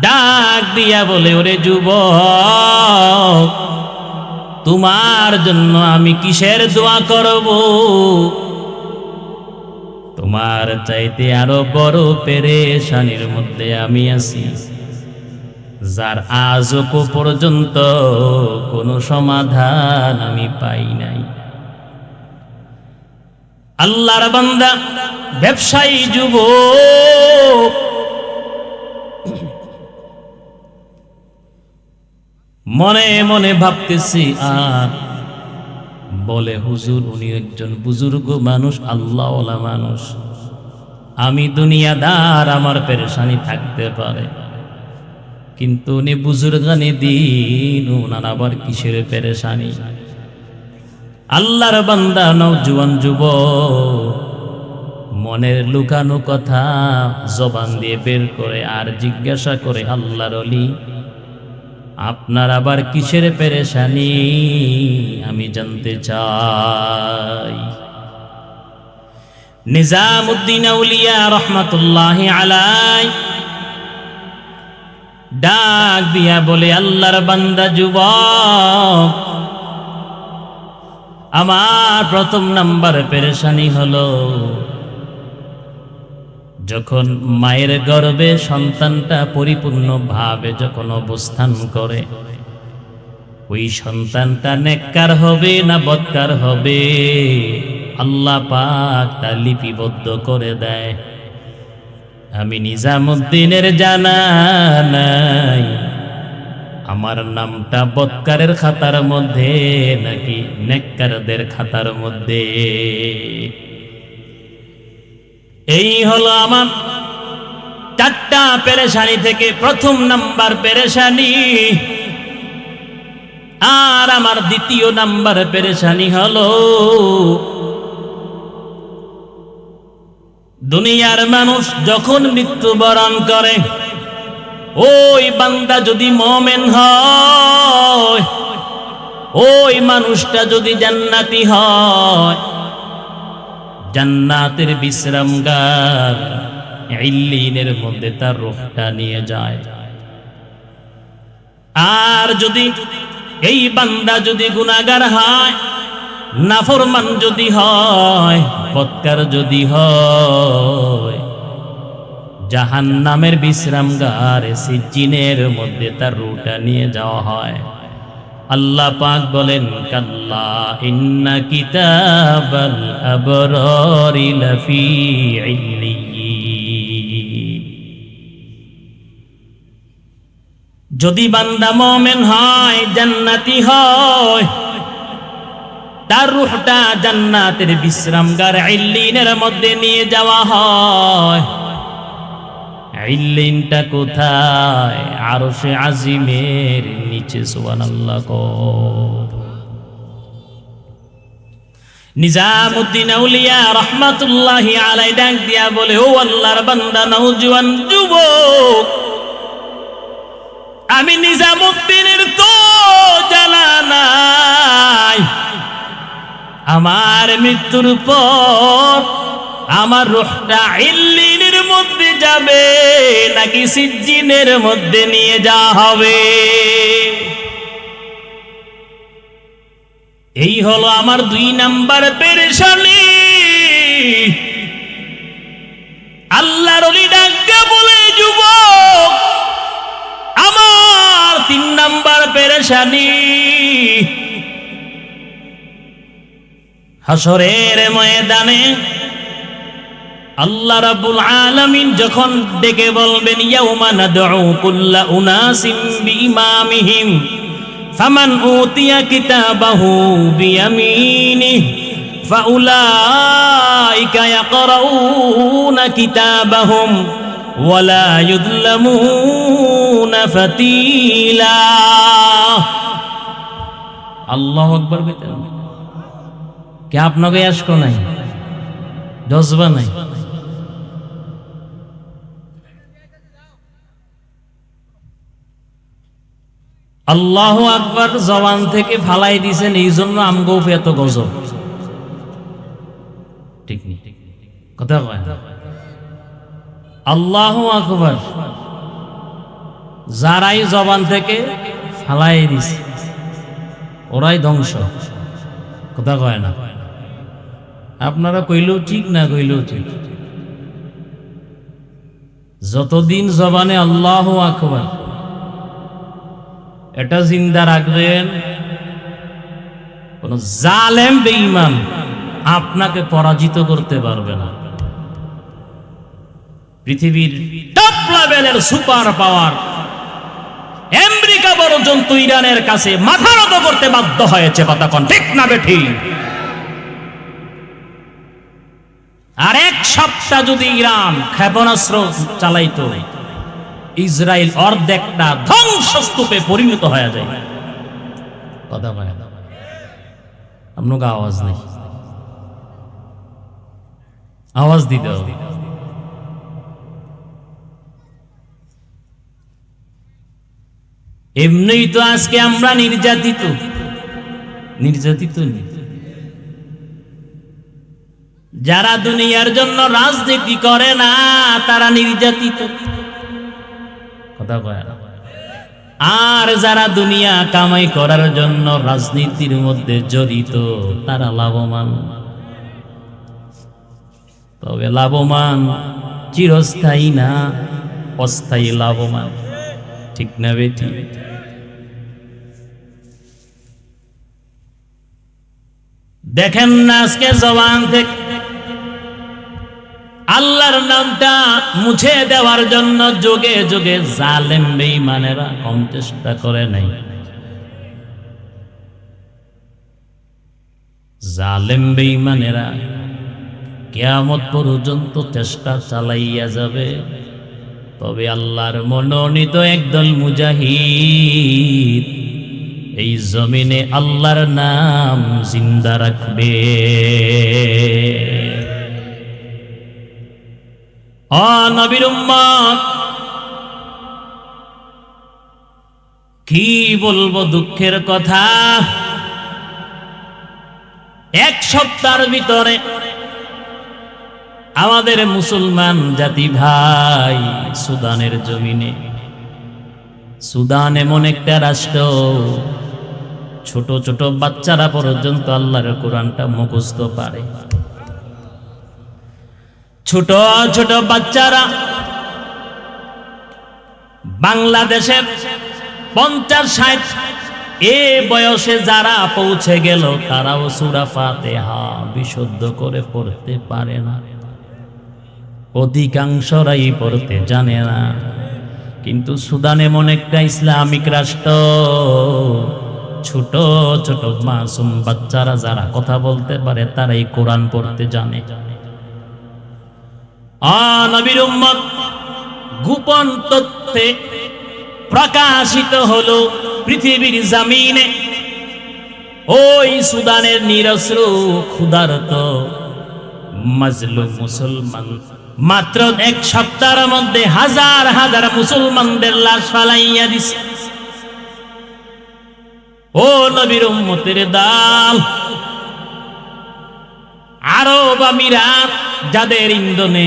ডাক দিয়া বলে, ওরে যুবক, তোমার জন্য আমি কিসের দোয়া করব? তোমার চাইতে আরো বড় পেরেশানির মধ্যে আমি আছি, যার আজও পর্যন্ত কোনো সমাধান আমি পাই নাই। আল্লাহর বান্দা ব্যবসায়ী যুবক মনে মনে ভাবতেছি, আর বলে, হুজুর, উনি একজন বুজুর্গ মানুষ, আল্লাহওয়ালা মানুষ, আমি দুনিয়াদার, আমার পেরেশানি থাকতে পারে, কিন্তু উনি বুজুর্গানি দিন, ওনার আবার কিসের পেরেশানি? আল্লাহর বান্দা নওজোয়ান যুবক মনের লুকানো কথা জবান দিয়ে বের করে আর জিজ্ঞাসা করে, আল্লাহর ওলি, আপনার আবার কিসের পেরেশানি আমি জানতে চাই। নিজামুদ্দিন আউলিয়া রহমতুল্লাহি আলাইহি ডাক দিয়া বলে, আল্লাহর বান্দা যুবক, আমার প্রথম নাম্বার পেরেশানি হলো, যখন মায়ের গর্ভে সন্তানটা পরিপূর্ণভাবে যখন অবস্থান করে, ওই সন্তানটা নেককার হবে না বদকার হবে, আল্লাহ পাক তা লিপিবদ্ধ করে দেয়। আমি নিজামুদ্দিনের জানা নাই আমার নামটা বদকারের খাতার মধ্যে নাকি নেককারদের খাতার মধ্যে। এই হলো আমার চারটা পেরেশানি থেকে প্রথম নাম্বার পেরেশানি। আর আমার দ্বিতীয় নাম্বার পেরেশানি হলো, দুনিয়ার মানুষ যখন মৃত্যুবরণ করে, ওই বান্দা যদি মুমিন হয়, ওই মানুষটা যদি জান্নাতি হয়, জান্নাতের বিশ্রামগার ইল্লিনের মধ্যে তার রূহটা নিয়ে যায়। আর যদি এই বান্দা যদি গুনাহগার হয়, নাফরমান যদি হয়, বদকার যদি হয়, জাহান্নামের বিশ্রামগার সিজ্জিনের মধ্যে তার রূহটা নিয়ে যাওয়া হয়। আল্লাহ পাক বলেন, কাল্লা ইন্না কিতাবাল আবরারি লাফি ইল্লিয়িন। যদি বান্দা মুমিন হয়, জান্নাতি হয়, তার রূহটা জান্নাতের বিশ্রামগার ইল্লিনের মধ্যে নিয়ে যাওয়া হয়। ইল্লিনটা কোথায়? আরশে আজিমের নিচে। সুবহানাল্লাহ। নিজামুদ্দিন আউলিয়া রহমাতুল্লাহি আলাইহি ডাক দিয়া বলে, ও আল্লাহর বান্দা নওজোয়ান যুবক, আমি নিজামুদ্দিনের তো জানা নাই আমার মৃত্যুর পর আমার রূহটা ইল্লিনের মধ্যে যাবে নাকি সিজ্জিনের মধ্যে নিয়ে যাওয়া হবে। এই হলো আমার 2 নাম্বার পেরেশানি। আল্লাহর ওলি ডাক দিয়ে বলে, যুবক, আমার 3 নাম্বার পেরেশানি, হাসরের ময়দানে আল্লাহ রাব্বুল আলামিন যখন ডেকে বলবেন, ইয়াউমা নাদউ কুল্লা উনাসিম বিইমামিহিম ফামান উতিয়া কিতাবাহু বিয়ামিনিহি ফাউলাইকা ইয়াকরাউনা কিতাবাহুম ওয়ালা ইউযলামুনা ফাতিলা। আল্লাহু আকবার। কে আপনাকে আশক নাই, জজবা নাই? আল্লাহু আকবার জবান থেকে ফালাই দিছেন, এই জন্য আমগো এত গজব। ঠিক নেই কথা কয় না। আল্লাহু আকবার যারাই জবান থেকে ফালাই দিছে ওরাই ধ্বংস। কথা কয় না। আপনারা কইলেও ঠিক, না কইলেও ঠিক। যতদিন জবানে আল্লাহু আকবার এটা জিন্দা রাখবেন, কোন জালেম বেঈমান আপনাকে পরাজিত করতে পারবে না। পৃথিবীর টপ লেভেলের সুপার পাওয়ার আমেরিকা পর্যন্ত ইরানের কাছে মাথা নত করতে বাধ্য হয়েছে। কথা কোন ঠিক না বেঠি? আর এক সপ্তাহ যদি ইরান ক্ষেপণাস্ত্র চালাইতো, ইসরায়েল অর্ধেকটা ধ্বংসস্তূপে পরিণত হয়ে যায়। কথা বলে আপনাকে আওয়াজ নেই, আওয়াজ দিতে হবে। এমনিই তো আজকে আমরা নির্যাতিত, নির্যাতিত। যারা দুনিয়ার জন্য রাজনীতি করে না তারা নির্যাতিত। কথা কয় না। আর যারা দুনিয়া কামাই করার জন্য রাজনীতির মধ্যে জড়িত তারা লাভবান। তবে লাভবান চিরস্থায়ী না, অস্থায়ী লাভবান। ঠিক না বেটি? দেখেন না আজকে জবান থেকে আল্লাহর নামটা মুছে দেওয়ার জন্য যোগে যোগে জালেম বেঈমানেরা কম চেষ্টা করে নাই। জালেম বেঈমানেরা কিয়ামত পর্যন্ত চেষ্টা চালাইয়া যাবে। তবে আল্লাহর মনোনীত একদল মুজাহিদ এই জমিনে আল্লাহর নাম জিন্দা রাখবে। নবীর উম্মত, কি বলবো দুঃখের কথা, এক সপ্তাহের ভিতরে আমাদের মুসলমান জাতি ভাই সুদানের জমিনে, সুদান এমন একটা রাষ্ট্র ছোট ছোট বাচ্চারা পর্যন্ত আল্লাহর কোরআনটা মুখস্থ পারে। ছোট ছোট বাচ্চারা বাংলাদেশের 50-60 এ বয়সে যারা পৌঁছে গেল তারাও সূরা ফাতিহা বিশুদ্ধ করে পড়তে পারে না, অধিকাংশরাই পড়তে জানে না। কিন্তু সুদান এমন একটা ইসলামিক রাষ্ট্র, ছোট ছোট মাসুম বাচ্চারা যারা কথা বলতে পারে তারাই কোরআন পড়তে জানে। নবীর উম্মত, গোপন তথ্যে প্রকাশিত হলো পৃথিবীর জমিনে ওই সুদানের নিরস্ত্র ক্ষুধার্ত মাজলুম মুসলমান মাত্র এক সপ্তাহের মধ্যে হাজার হাজার মুসলমানদের লাশ ফালাইয়া দিছে। ও নবীর উম্মতের দল, আরব আমিরাত যাদের ইন্ধনে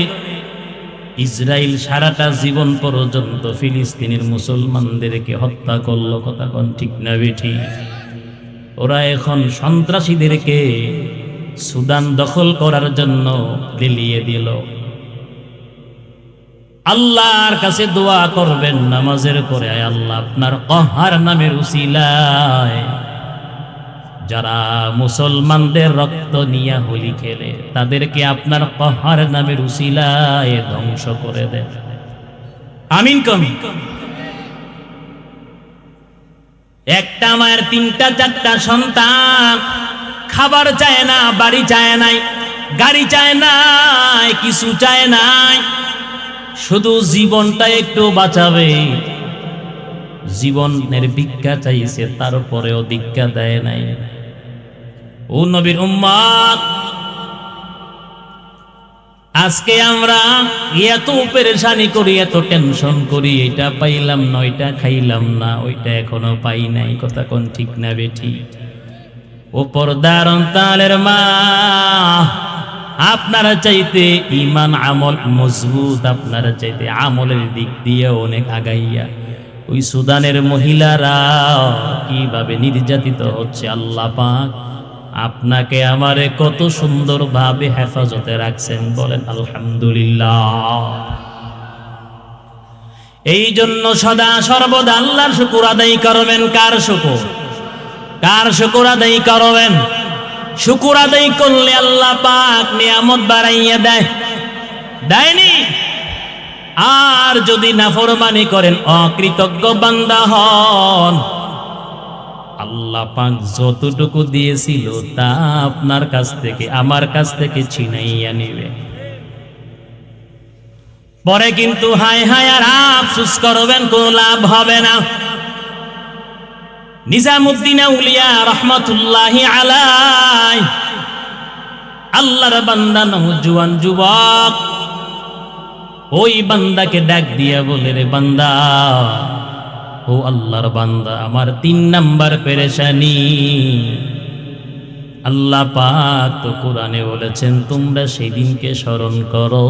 ইসরায়েল সারাটা জীবন পর্যন্ত ফিলিস্তিনের মুসলমানদেরকে হত্যা করলো, কথা কোন ঠিক না বেঠি? ওরা এখন সন্ত্রাসীদেরকে সুদান দখল করার জন্য লেলিয়ে দিল। আল্লাহর কাছে দোয়া করবেন নামাজের পরে, আয় আল্লাহ আপনার কহার নামের উসিলায় যারা মুসলমানদের রক্ত নিয়ে হোলি খেলে তাদেরকে আপনার কহার নামের উসিলায় ধ্বংস করে দেন। আমিন কমি। একটা মায়ের 3টা-4টা সন্তান, খাবার চায় না, বাড়ি চায় নাই, গাড়ি চায় নাই, কিছু চায় নাই, শুধু জীবনটা একটু বাঁচাবে। জীবনের ভিক্ষা চাইছে, তারপরেও ভিক্ষা দেয় নাই। ও নবীর উম্মত, আজকে আমরা এত পেরেশানি করি, এত টেনশন করি, এটা পাইলাম না, ওইটা খাইলাম না, ওইটা এখনো পাই নাই। কথা কোন ঠিক না বেঠি? ও পর্দার অন্তরালের মা, আপনারা চাইতে ঈমান আমল মজবুত, আপনারা চাইতে আমলের দিক দিয়ে অনেক আগাইয়া ওই সুদানের মহিলারা কিভাবে নির্যাতিত হচ্ছে, আল্লাহ পাক আপনাকে আমারে কত সুন্দরভাবে হেফাজতে রাখছেন, বলেন আলহামদুলিল্লাহ। এই জন্য সদা সর্বদা আল্লাহর শুকর আদায় করবেন। কার শুকর? কার শুকর আদায় করবেন? শুকর আদায় করলে আল্লাহ পাক নিয়ামত বাড়াইয়া দেয়, দেয়নি? আর যদি নাফরমানি করেন, অকৃতজ্ঞ বান্দা হন, আল্লাহ পাক যতটুকু দিয়েছিল তা আপনার কাছ থেকে, আমার কাছ থেকে ছিনাইয়া নিবে। পরে কিন্তু হায় হায় আর আফসোস করবেন, কোনো লাভ হবে না। নিজামুদ্দিন আউলিয়া রহমাতুল্লাহি আলাইহি, আল্লাহর বান্দা নওজোয়ান যুবক, ওই বান্দাকে ডাক দিয়া বলে, রে বান্দা, ও আল্লাহর বান্দা, আমার 3 নাম্বার পেরেশানি। আল্লাহ পাক তো কোরআনে বলেছেন, তোমরা সেদিনকে স্মরণ করো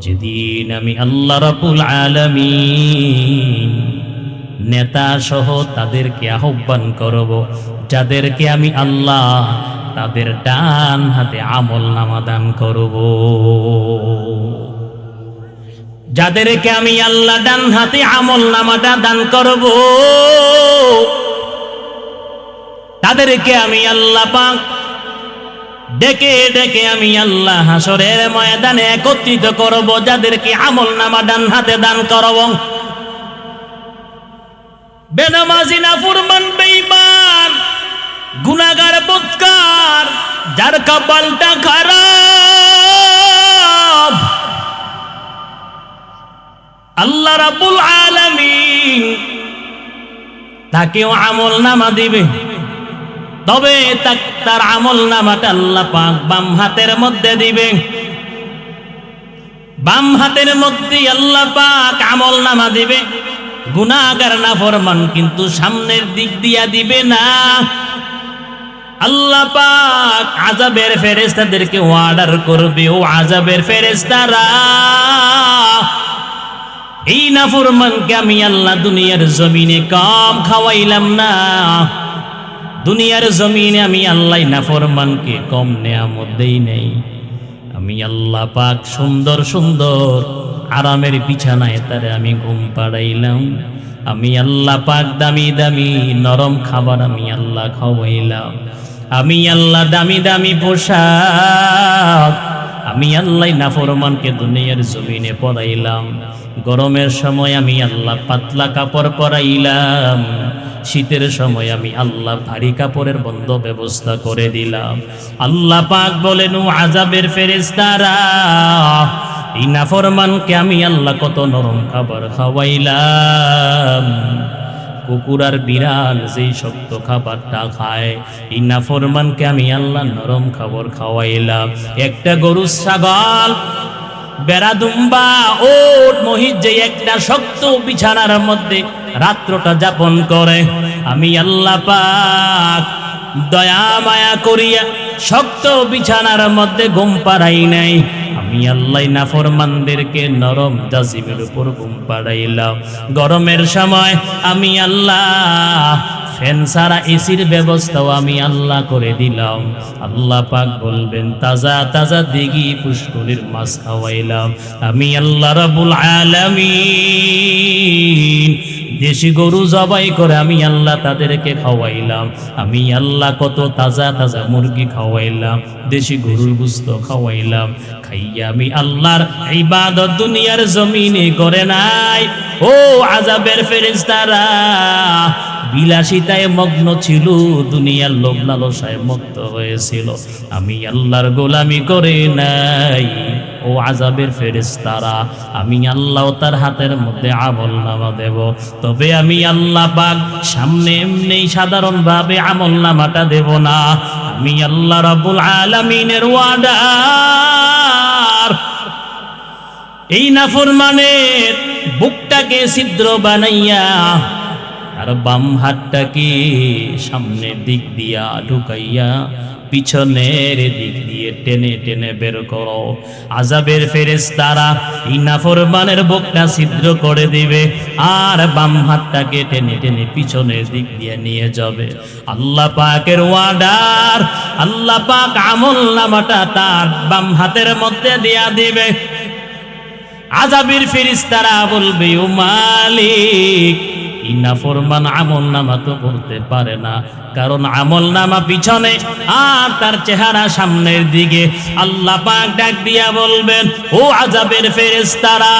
যেদিন আমি আল্লাহ রাব্বুল আলামিন নেতা সহ তাদেরকে আহ্বান করব, যাদেরকে আমি আল্লাহ তাদের ডান হাতে আমলনামা দান করব। যাদেরকে আমি আল্লাহ ডান হাতে আমলনামাটা দান করব, তাদেরকে আমি আল্লাহ পাক ডেকে ডেকে আমি আল্লাহ হাসরের ময়দানে একত্রিত করব, যাদেরকে আমলনামা ডান হাতে দান করব। বেনামাজি, নাফরমান, বেঈমান, গুনাহগার, বদকার, যার কপালটা খারাপ, আল্লাহ রাব্বুল আলামিন তাকেও আমলনামা দিবে। তবে তার আমলনামাটা আল্লাহ পাক বাম হাতের মধ্যে দিবে। বাম হাতের মধ্যে আল্লাহ পাক আমলনামা দিবে। গুনাহগার, নাফরমান কিন্তু সামনের দিক দিয়া দিবে না। আল্লাহ পাক আযাবের ফেরেশতাদেরকে অর্ডার করবে, ও আযাবের ফেরেশতারা, এই নাফরমানকে আমি আল্লাহ দুনিয়ার জমিনে কম খাওয়াইলাম না, দুনিয়ার জমিনে আমি আল্লাহ নাফরমানকে কম নেয়ামত দেই নাই। আমি আল্লাহ পাক সুন্দর সুন্দর আরামের বিছানায় তারে আমি ঘুম পাড়াইলাম। আমি আল্লাহ পাক দামি দামি নরম খাবার আমি আল্লাহ খাওয়াইলাম। আমি আল্লাহ দামি দামি পোশাক আমি আল্লাহ নাফরমানকে দুনিয়ার জমিনে পরাইলাম। গরমের সময় আমি আল্লাহ পাতলা কাপড় পরাইলাম, শীতের সময় আমি আল্লাহ ভারী কাপড়ের বন্ধ ব্যবস্থা করে দিলাম। আল্লাহ পাক বলেন, ও আযাবের ফেরেশতারা, এই নাফরমানকে আমি আল্লাহ কত নরম খাবার খাওয়াইলাম। কুকুর আর বিড়াল যেই শক্ত খাবারটা খায়, এই নাফরমানকে আমি আল্লাহ নরম খাবার খাওয়াইলাম। একটা গরু, ছাগল, বেড়া, দুম্বা, ওট, মহিষ যে একটা শক্ত বিছানার মধ্যে রাত্রটা যাপন করে, আমি আল্লাহ পাক দয়া মায়া করিয়া শক্ত বিছানার মধ্যে ঘুম পাড়াই নাই। আমি আল্লাহ নাফরমানদেরকে নরম জাজিমের উপর ঘুম পাড়াইলাম। গরমের সময় আমি আল্লাহ ফ্যান ছাড়া এসির ব্যবস্থাও আমি আল্লাহ করে দিলাম। আল্লাহ পাক বলবেন, তাজা তাজা দিঘি পুষ্করির মাছ খাওয়াইলাম। আমি আল্লাহ রাব্বুল আলামিন দেশি গরু জবাই করে আমি আল্লাহ তাদেরকে খাওয়াইলাম। আমি আল্লাহ কত তাজা তাজা মুরগি খাওয়াইলাম, দেশি গরুর গোশত খাওয়াইলাম। খাইয়া আমি আল্লাহর ইবাদত দুনিয়ার জমিনে করে নাই। ও আযাবের ফেরেশতারা, বিলাসিতায় মগ্ন ছিল, দুনিয়ার লোভ লালসায় মুক্ত হয়েছিল, আমি আল্লাহর গোলামি করে নাই। ও আযাবের ফেরেশতারা, আমি আল্লাহ তার হাতের মধ্যে আমলনামা দেব। তবে আমি আল্লাহ পাক সামনে এমনি সাধারণভাবে আমলনামাটা দেব না। আমি আল্লাহ রাব্বুল আলামিনের ওয়াদার এই নাফরমানের বুকটাকে ছিদ্র বানাইয়া আর বাম হাতটাকে সামনের দিক দিয়া ঢুকাইয়া পিছনের দিক দিয়ে টেনে টেনে বের করো। আযাবের ফেরেশতারা এই নাফরমানের বুকটা ছিদ্র করে দিবে আর বাম হাতটাকে টেনে টেনে পিছনের দিক দিয়ে নিয়ে যাবে। আল্লাহ পাকের ওয়াদার, আল্লাহ পাক আমলনামাটা তার বাম হাতের মধ্যে দিয়া দিবে। আযাবের ফেরেশতারা বলবে, ও মালিক, এই নাফরমান আমলনামা তো বলতে পারে না, কারণ আমলনামা পিছনে আর তার চেহারা সামনের দিকে। আল্লাহ পাক ডাক দিয়া বলবেন, ও আযাবের ফেরেশতারা,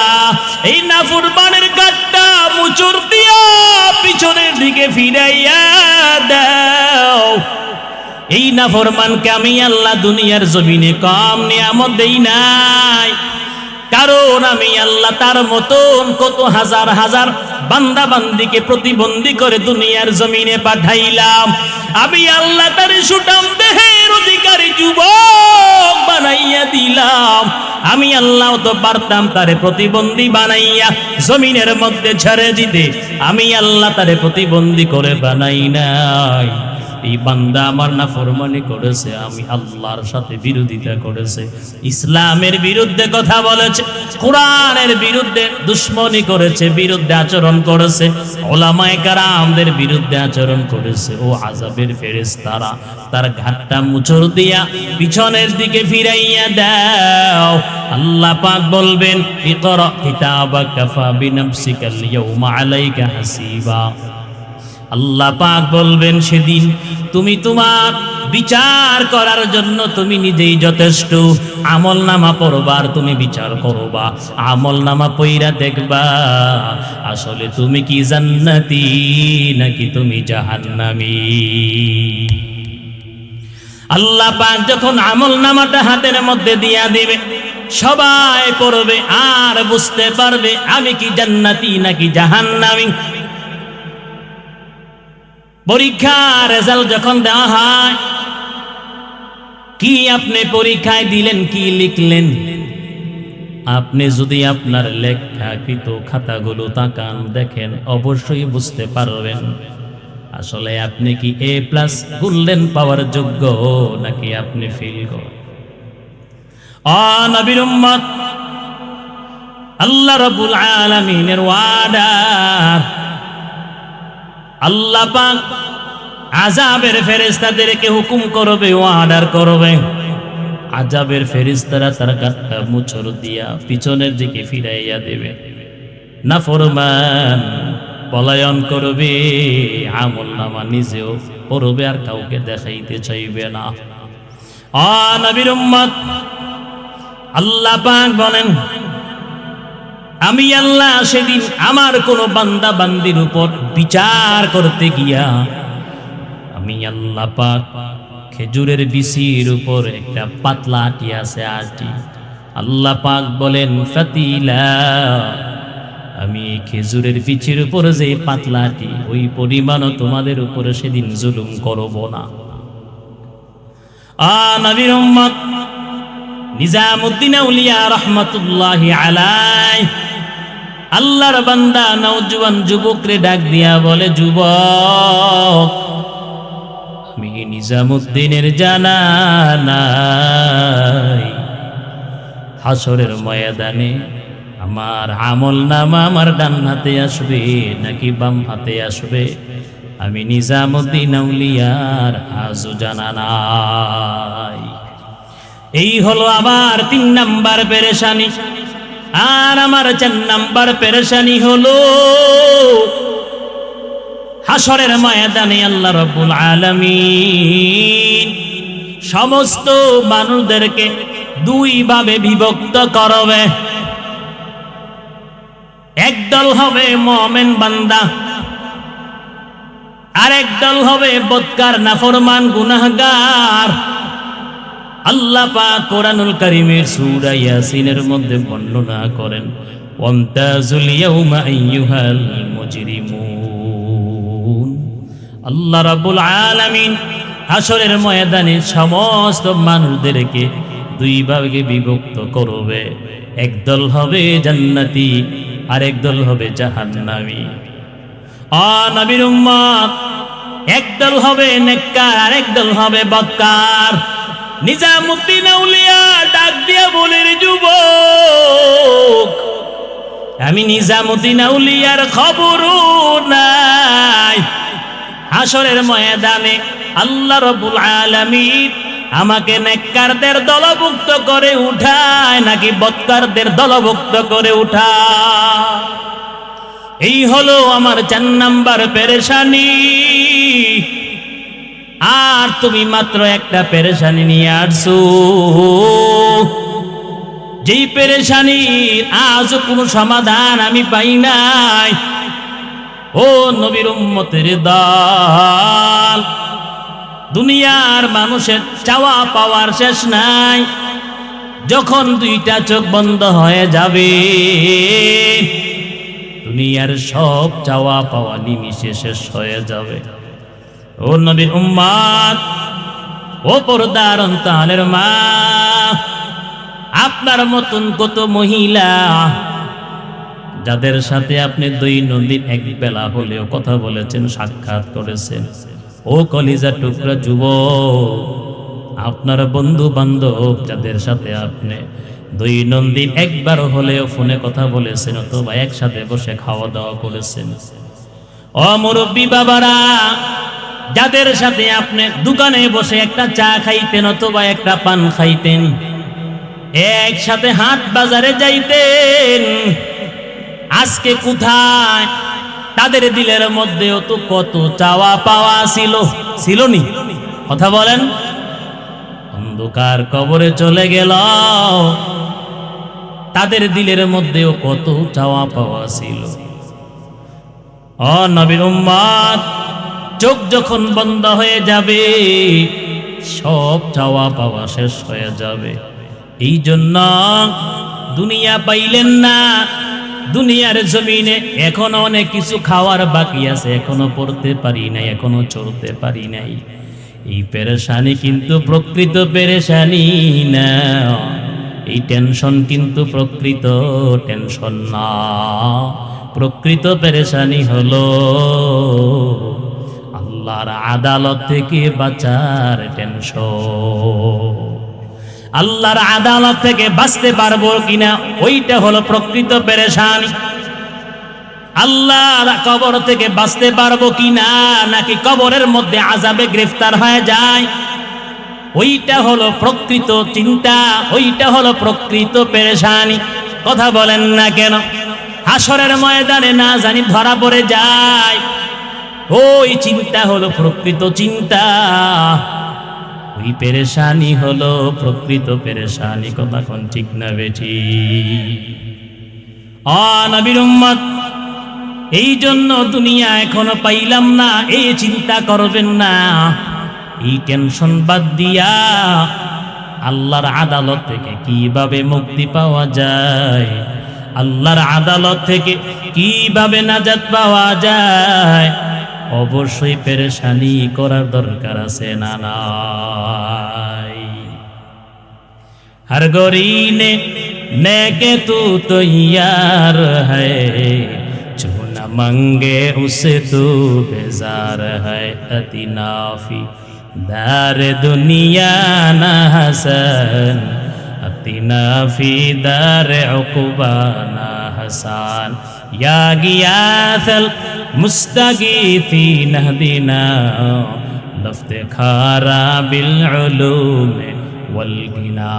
এই নাফরমানের কাটটা মুচুর দিয়া পিছনের দিকে ফিরাইয়া দাও। এই নাফরমানকে আমি আল্লাহ দুনিয়ার জমিনে কম নিয়ামত দেই নাই, কারণ আমি আল্লাহ তার মতন কত হাজার হাজার বান্দা বান্দিকে প্রতিবন্ধী করে দুনিয়ার জমিনে পাঠাইলাম। আমি আল্লাহ তার সুঠাম দেহের অধিকারী যুবক বানাইয়া দিলাম। আমি আল্লাহ তো পারতাম তারে প্রতিবন্ধী বানাইয়া জমিনের মধ্যে ছেড়ে দিতে, আমি আল্লাহ তারে প্রতিবন্ধী করে বানাই নাই। এই বান্দা আমার নাফরমানি করেছে, আমি আল্লাহর সাথে বিরোধিতা করেছে, ইসলামের বিরুদ্ধে কথা বলেছে, কোরআনের বিরুদ্ধে দুশ্মনী করেছে, বিরুদ্ধে আচরণ করেছে, ওলামায়ে কেরামদের বিরুদ্ধে আচরণ করেছে। ও আযাবের ফেরেশতারা, তার ঘাটটা মুচড় দিয়া পিছনের দিকে ফিরাইয়া দাও। আল্লাহ পাক বলবেন, ইকরা কিতাবাকা কাফা বিনাফসিকাল ইয়াউমা আলাইকা হাসিবা। আল্লাহ পাক বলবেন, সেদিন তুমি তোমার বিচার করার জন্য তুমি নিজেই যথেষ্ট। আমলনামা পড়বার তুমি বিচার করবা, আমলনামা পইরা দেখবা আসলে তুমি কি জান্নাতি নাকি তুমি জাহান্নামী। আল্লাহ পাক যখন আমলনামাটা হাতের মধ্যে দিয়া দিবে, সবাই পড়বে আর বুঝতে পারবে আমি কি জান্নাতি নাকি জাহান্নামী। পরীক্ষার রেজাল্ট যখন দেওয়া হয়, কি আপনি পরীক্ষায় দিলেন, কি লিখলেন, আপনি যদি আপনার লেখাকৃত খাতাগুলো তাকান দেখেন, অবশ্যই বুঝতে পারবেন আসলে আপনি কি A+ গোল্ডেন পাওয়ার যোগ্য নাকি আপনি ফেল করেন। নবীর উম্মত, আল্লাহ রাব্বুল আলামিনের ওয়াদার, আল্লাহ পাক আযাবের ফেরেশতাদেরকে হুকুম করবে, অর্ডার করবে। আযাবের ফেরেশতারা তার গাটটা মুচড় দিয়া পিছনের দিকে ফিরাইয়া দেবে। নাফরমান পলায়ন করবে, আমলনামা নিজেও পড়বে আর কাউকে দেখাইতে চাইবে না। নবীর উম্মত, আল্লাহ পাক বলেন, আমি আল্লাহ সেদিন আমার কোন বান্দা বান্দির উপর বিচার করতে গিয়া আমি আল্লাহ পাক খেজুরের বিচির উপর একটা পাতলা আটি আছে, আটি আল্লাহ পাক বলেন, ফাতিলা, আমি খেজুরের বিচির উপর যে পাতলা আটি ওই পরিমাণও তোমাদের উপরে সেদিন জুলুম করব না। নবীর উম্মত নিজামুদ্দিন আউলিয়া রাহমাতুল্লাহি আলাইহি আল্লাহর বান্দা নওজোয়ান যুবকরে ডাক দিয়া বলে, যুবক, আমি নিজামুদ্দিনের জানা নাই হাসরের ময়দানে আমার আমলনামা আমার ডান হাতে আসবে নাকি বাম হাতে আসবে, আমি নিজামুদ্দিন আউলিয়ার আজও জানা নাই। এই হলো আমার 3 নাম্বার পেরেশানি। আর আমার 4 নাম্বার পেরেশানি হলো হাসরের ময়দানে আল্লাহ রাব্বুল আলামিন সমস্ত মানুষদেরকে 2 ভাবে বিভক্ত করবে। একদল হবে মুমিন বান্দা, আর একদল হবে বদকার নাফরমান গুনাহগার। আল্লাহ পাক কোরআনুল কারীমের সূরা ইয়াসিনের মধ্যে বর্ণনা করেন, ওয়ামতাজুল ইয়াউমা আইয়ুহাল মুজরিমুন। আল্লাহ রাব্বুল আলামিন হাসরের ময়দানে সমস্ত মানুষদেরকে দুই ভাগে বিভক্ত করবে। একদল হবে জান্নাতি, আর একদল হবে জাহান্নামী। নবীর উম্মত, একদল হবে নেককার, আর একদল হবে বদকার। নিজামুদ্দিন আউলিয়া ডাক দিয়া বলে, রে যুবক, আমি নিজামুদ্দিন আউলিয়ার খবরও নাই। হাসরের ময়দানে আল্লাহ রাব্বুল আলামিন আমাকে নেককারদের দলভুক্ত করে উঠায় নাকি বদকারদের দলভুক্ত করে উঠায়? এই হলো আমার 4 নাম্বার পেরেশানি। আর তুমি মাত্র একটা পেরেশানি নিয়ে আসছো, যেই পেরেশানির আজও কোনো সমাধান আমি পাই নাই। ও নবীর উম্মতের দল, দুনিয়ার মানুষের চাওয়া পাওয়ার শেষ নাই। যখন দুইটা চোখ বন্ধ হয়ে যাবে, দুনিয়ার সব চাওয়া পাওয়া নিমিষে শেষ হয়ে যাবে। ও নবীর উম্মত, ও পর্দার অন্তরের মা, আপনার মতন কত মহিলা যাদের সাথে আপনি দৈনন্দিন এক বেলা হলেও কথা বলেছেন, সাক্ষাৎ করেছেন, ও কলিজা টুকরা যুবক, আপনার বন্ধু বান্ধব যাদের সাথে আপনি দৈনন্দিন একবার হলেও ফোনে কথা বলেছেন অথবা একসাথে বসে খাওয়া দাওয়া করেছেন, ও মুরব্বী বাবারা যাদের সাথে আপনি দোকানে বসে একটা চা খাইতেন অথবা একটা পান খাইতেন, একসাথে হাট বাজারে যাইতেন, আজকে কোথায়? তাদের দিলের মধ্যেও তো কত চাওয়া পাওয়া ছিল নি? কথা বলেন। অন্ধকার কবরে চলে গেল, তাদের দিলের মধ্যেও কত চাওয়া পাওয়া ছিল। ও নবীর উম্মত, চোখ যখন বন্ধ হয়ে যাবে, সব চাওয়া পাওয়া শেষ হয়ে যাবে। এই জন্য দুনিয়া পাইলেন না, দুনিয়ার জমিনে এখনো অনেক কিছু খাওয়ার বাকি আছে, এখনো পড়তে পারি নাই, এখনো চলতে পারি নাই। এই পেরেশানি কিন্তু প্রকৃত পেরেশানি না, এই টেনশন কিন্তু প্রকৃত টেনশন না। প্রকৃত পেরেশানি হলো আল্লাহর আদালত থেকে বাঁচার টেনশন। আল্লাহর আদালত থেকে বাঁচতে পারবো কিনা, ওইটা হলো প্রকৃত পেরেশানি। আল্লাহর কবর থেকে বাঁচতে পারবো কিনা, নাকি কবরের মধ্যে আযাবে গ্রেফতার হয়ে যায়, ওইটা হলো প্রকৃত চিন্তা, ওইটা হলো প্রকৃত পেরেশানি। কথা বলেন না কেন? হাসরের ময়দানে না জানি ধরা পড়ে যায়, ওই চিন্তা হলো প্রকৃত চিন্তা, ওই পেরেশানি হলো প্রকৃত পেরেশানি। কথা কোন ঠিক না বেঠি? নবীর উম্মত, এই জন্য দুনিয়া এখনো পাইলাম না এই চিন্তা করবেন না। এই টেনশন বাদ দিয়া আল্লাহর আদালত থেকে কিভাবে মুক্তি পাওয়া যায়, আল্লাহর আদালত থেকে কিভাবে নাজাত পাওয়া যায়, অবশ্যই পেরেশানি করার দরকার আছে না নাই? हर गोरी ने के तू तो यार है, जो न मंगे उसे तू बेजार है। अतिनाफी दार दुनिया न हसन, अतिनाफी दार उक़बा न हसान। या गियाथल मुस्तगीथीन हदीना, लफ्ज़ खारा बिल उलूम वल गिना।